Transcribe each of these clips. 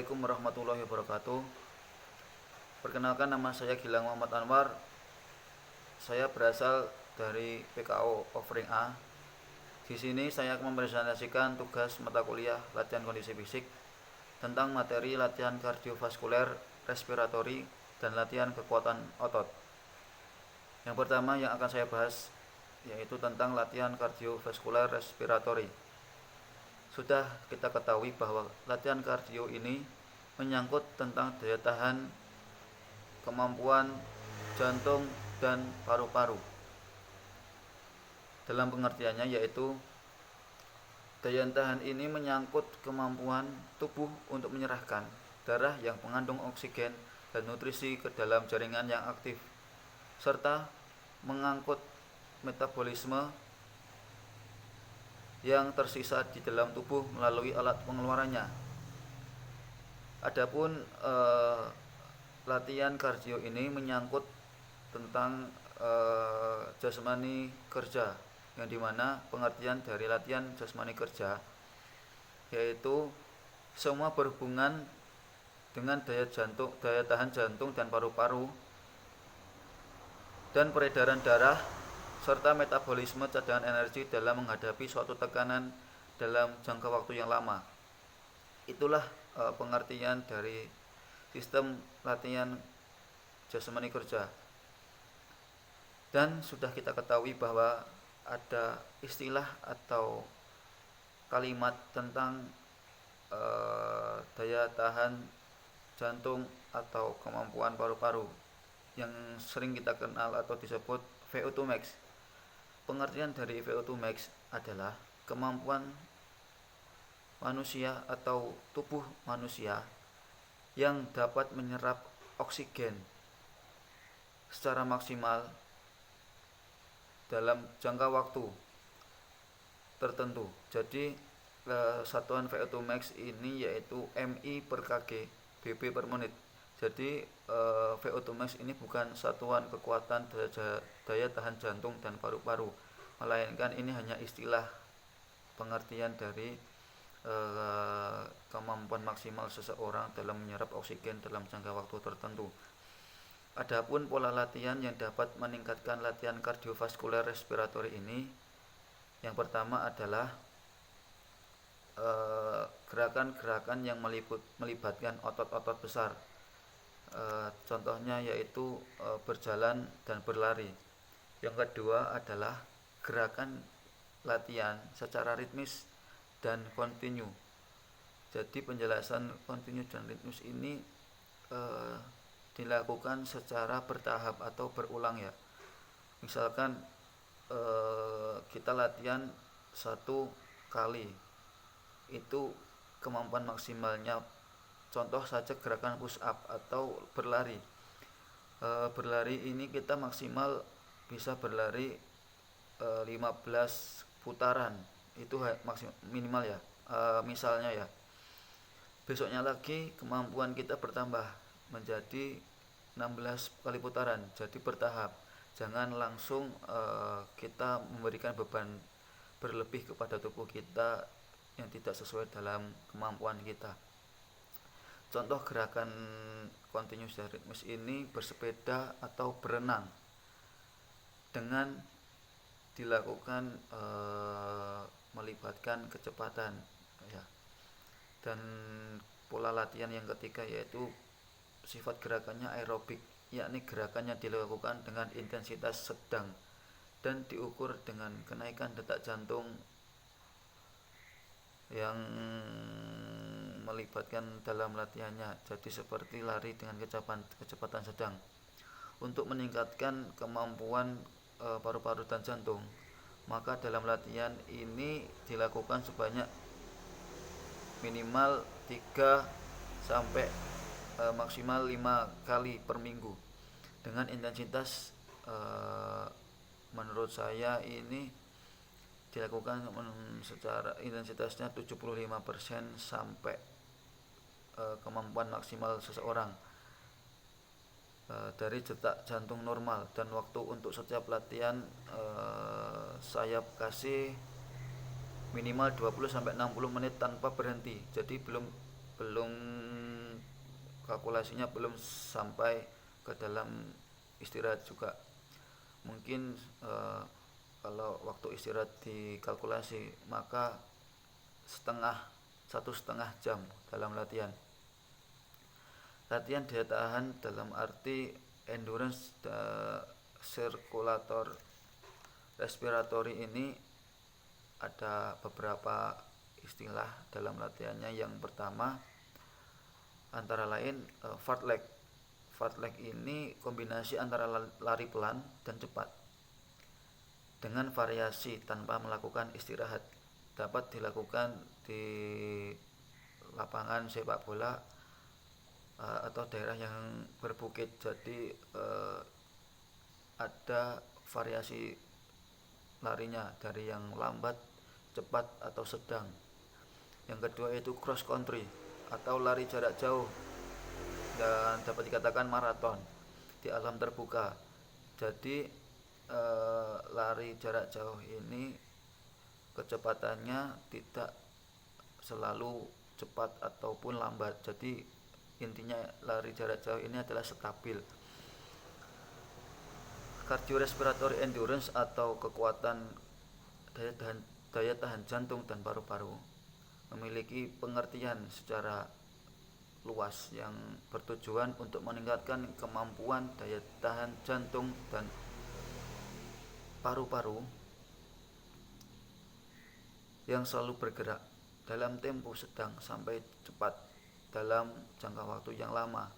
Assalamualaikum warahmatullahi wabarakatuh. Perkenalkan, nama saya Gilang Muhammad Anwar. Saya berasal dari PKO Offering A. Di sini saya akan mempresentasikan tugas mata kuliah latihan kondisi fisik tentang materi latihan kardiovaskuler, respiratori, dan latihan kekuatan otot. Yang pertama yang akan saya bahas yaitu tentang latihan kardiovaskuler respiratori. Sudah kita ketahui bahwa latihan kardio ini menyangkut tentang daya tahan, kemampuan jantung dan paru-paru. Dalam pengertiannya yaitu daya tahan ini menyangkut kemampuan tubuh untuk menyerahkan darah yang mengandung oksigen dan nutrisi ke dalam jaringan yang aktif, serta mengangkut metabolisme yang tersisa di dalam tubuh melalui alat pengeluarannya. Adapun latihan kardio ini menyangkut tentang jasmani kerja, yang dimana pengertian dari latihan jasmani kerja yaitu semua berhubungan dengan daya tahan jantung dan paru-paru, dan peredaran darah serta metabolisme cadangan energi dalam menghadapi suatu tekanan dalam jangka waktu yang lama. Itulah pengertian dari sistem latihan jasmani kerja. Dan sudah kita ketahui bahwa ada istilah atau kalimat tentang daya tahan jantung atau kemampuan paru-paru yang sering kita kenal atau disebut VO2 max. Pengertian dari VO2 max adalah kemampuan manusia atau tubuh manusia yang dapat menyerap oksigen secara maksimal dalam jangka waktu tertentu. Jadi satuan VO2 max ini yaitu MI per kg BB per menit. Jadi VO2 max ini bukan satuan kekuatan daya tahan jantung dan paru-paru, melainkan ini hanya istilah pengertian dari kemampuan maksimal seseorang dalam menyerap oksigen dalam jangka waktu tertentu. Adapun pola latihan yang dapat meningkatkan latihan kardiovaskuler respiratori ini, yang pertama adalah gerakan-gerakan yang melibatkan otot-otot besar. Contohnya yaitu berjalan dan berlari. Yang kedua adalah gerakan latihan secara ritmis dan kontinu. Jadi penjelasan kontinu dan ritmis ini dilakukan secara bertahap atau berulang ya. Misalkan kita latihan 1 kali, itu kemampuan maksimalnya. Contoh saja gerakan push up atau berlari. Berlari ini kita maksimal bisa berlari 15 putaran. Itu minimal ya. Misalnya ya. Besoknya lagi kemampuan kita bertambah menjadi 16 kali putaran. Jadi bertahap. Jangan langsung kita memberikan beban berlebih kepada tubuh kita yang tidak sesuai dalam kemampuan kita. Contoh gerakan continuous dan ritmis ini bersepeda atau berenang dengan dilakukan melibatkan kecepatan ya. Dan pola latihan yang ketiga yaitu sifat gerakannya aerobik, yakni gerakannya dilakukan dengan intensitas sedang dan diukur dengan kenaikan detak jantung yang melibatkan dalam latihannya. Jadi seperti lari dengan kecepatan sedang. Untuk meningkatkan kemampuan paru-paru dan jantung, maka dalam latihan ini dilakukan sebanyak minimal 3 sampai maksimal 5 kali per minggu dengan intensitas menurut saya ini dilakukan secara intensitasnya 75% sampai kemampuan maksimal seseorang dari detak jantung normal. Dan waktu untuk setiap latihan saya kasih minimal 20 sampai 60 menit tanpa berhenti. Jadi belum kalkulasinya belum sampai ke dalam istirahat juga. Mungkin kalau waktu istirahat dikalkulasi, maka satu setengah jam dalam latihan. Latihan daya tahan dalam arti endurance sirkulator respiratory ini ada beberapa istilah dalam latihannya. Yang pertama antara lain fartlek. Fartlek ini kombinasi antara lari pelan dan cepat dengan variasi tanpa melakukan istirahat. Dapat dilakukan di lapangan sepak bola atau daerah yang berbukit. Jadi ada variasi larinya dari yang lambat, cepat atau sedang. Yang kedua yaitu cross country atau lari jarak jauh, dan dapat dikatakan maraton di alam terbuka. Jadi lari jarak jauh ini kecepatannya tidak selalu cepat ataupun lambat. Jadi intinya lari jarak jauh ini adalah stabil. Cardiorespiratory endurance atau kekuatan daya tahan jantung dan paru-paru memiliki pengertian secara luas yang bertujuan untuk meningkatkan kemampuan daya tahan jantung dan paru-paru yang selalu bergerak dalam tempo sedang sampai cepat dalam jangka waktu yang lama.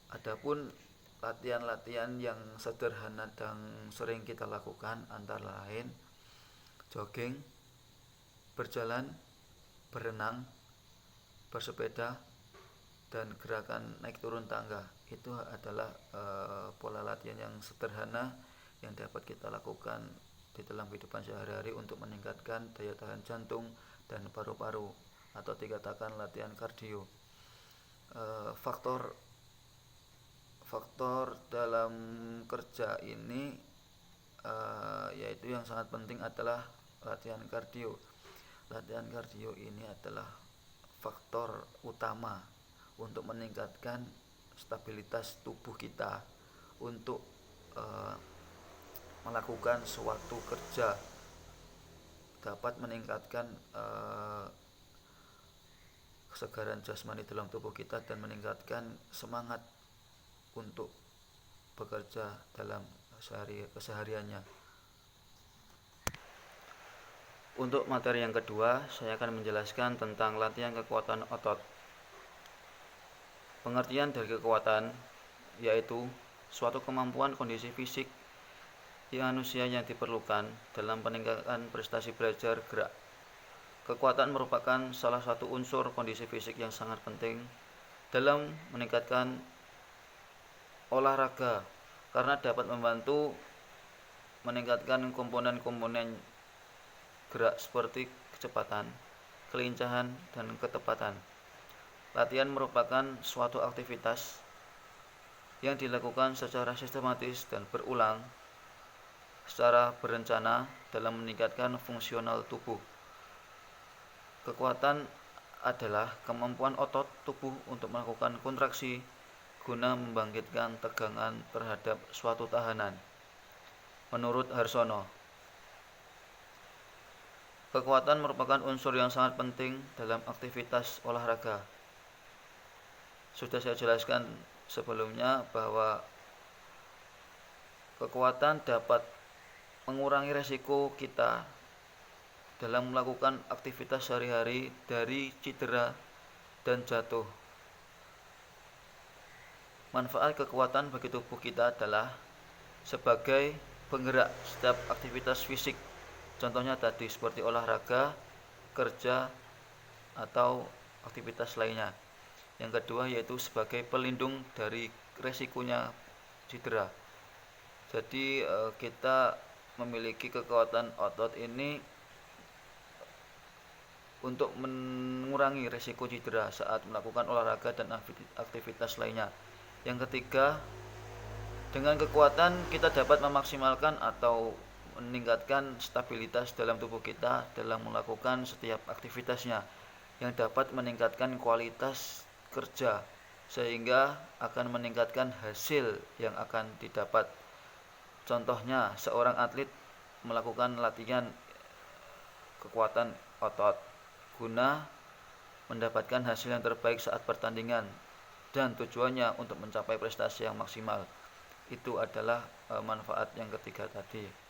Adapun latihan-latihan yang sederhana dan sering kita lakukan antara lain jogging, berjalan, berenang, bersepeda, dan gerakan naik turun tangga. Itu adalah pola latihan yang sederhana yang dapat kita lakukan di dalam kehidupan sehari-hari untuk meningkatkan daya tahan jantung dan paru-paru atau dikatakan latihan kardio. Faktor dalam kerja ini yaitu yang sangat penting adalah latihan kardio. Latihan kardio ini adalah faktor utama untuk meningkatkan stabilitas tubuh kita untuk melakukan suatu kerja, dapat meningkatkan kesegaran jasmani dalam tubuh kita dan meningkatkan semangat untuk bekerja dalam kesehariannya. Untuk materi yang kedua, saya akan menjelaskan tentang latihan kekuatan otot. Pengertian dari kekuatan yaitu suatu kemampuan kondisi fisik manusia yang diperlukan dalam peningkatan prestasi belajar gerak. Kekuatan merupakan salah satu unsur kondisi fisik yang sangat penting dalam meningkatkan olahraga karena dapat membantu meningkatkan komponen-komponen gerak seperti kecepatan, kelincahan, dan ketepatan. Latihan merupakan suatu aktivitas yang dilakukan secara sistematis dan berulang secara berencana dalam meningkatkan fungsional tubuh. Kekuatan adalah kemampuan otot tubuh untuk melakukan kontraksi guna membangkitkan tegangan terhadap suatu tahanan. Menurut Harsono, kekuatan merupakan unsur yang sangat penting dalam aktivitas olahraga. Sudah saya jelaskan sebelumnya bahwa kekuatan dapat mengurangi resiko kita dalam melakukan aktivitas sehari-hari dari cedera dan jatuh. Manfaat kekuatan bagi tubuh kita adalah sebagai penggerak setiap aktivitas fisik. Contohnya tadi seperti olahraga, kerja, atau aktivitas lainnya. Yang kedua yaitu sebagai pelindung dari resikonya cedera. Jadi kita memiliki kekuatan otot ini untuk mengurangi resiko cedera saat melakukan olahraga dan aktivitas lainnya. Yang ketiga, dengan kekuatan kita dapat memaksimalkan atau meningkatkan stabilitas dalam tubuh kita dalam melakukan setiap aktivitasnya, yang dapat meningkatkan kualitas kerja, sehingga akan meningkatkan hasil yang akan didapat. Contohnya, seorang atlet melakukan latihan kekuatan otot guna mendapatkan hasil yang terbaik saat pertandingan, dan tujuannya untuk mencapai prestasi yang maksimal. Itu adalah manfaat yang ketiga tadi.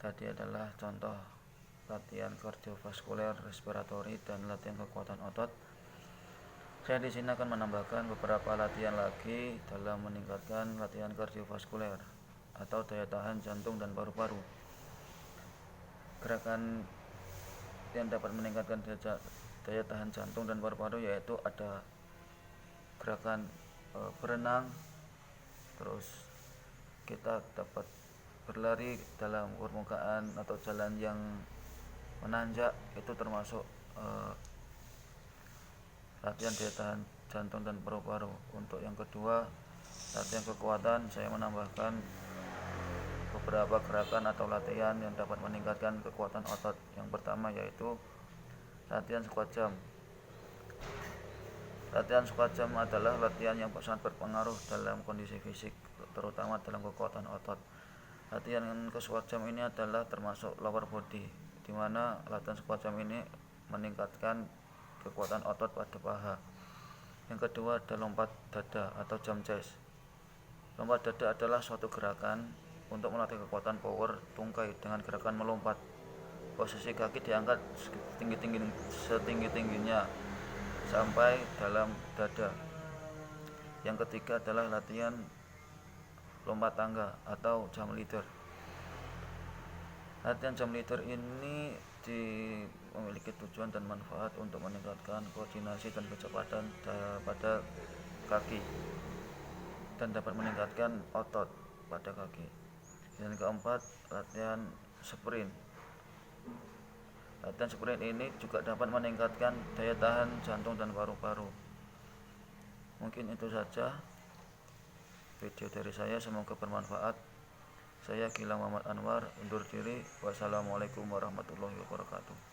tadi adalah contoh latihan kardiovaskuler, respiratori, dan latihan kekuatan otot. Saya di sini akan menambahkan beberapa latihan lagi dalam meningkatkan latihan kardiovaskuler atau daya tahan jantung dan paru-paru. Gerakan yang dapat meningkatkan daya tahan jantung dan paru-paru yaitu ada gerakan berenang, terus kita dapat berlari dalam permukaan atau jalan yang menanjak, itu termasuk latihan daya tahan jantung dan paru-paru. Untuk yang kedua, latihan kekuatan, saya menambahkan beberapa gerakan atau latihan yang dapat meningkatkan kekuatan otot. Yang pertama yaitu latihan squat jump. Latihan squat jump adalah latihan yang sangat berpengaruh dalam kondisi fisik, terutama dalam kekuatan otot. Latihan squat jump ini adalah termasuk lower body, di mana latihan squat jump ini meningkatkan kekuatan otot pada paha. Yang kedua ada lompat dada atau jump chest. Lompat dada adalah suatu gerakan untuk melatih kekuatan power tungkai dengan gerakan melompat. Posisi kaki diangkat setinggi-tingginya sampai dalam dada. Yang ketiga adalah latihan lompat tangga atau jump leader. Latihan jump leader ini memiliki tujuan dan manfaat untuk meningkatkan koordinasi dan kecepatan pada kaki dan dapat meningkatkan otot pada kaki. Dan keempat, latihan sprint. Latihan sprint ini juga dapat meningkatkan daya tahan jantung dan paru-paru. Mungkin itu saja video dari saya, semoga bermanfaat. Saya Gilang Muhammad Anwar undur diri. Wassalamualaikum warahmatullahi wabarakatuh.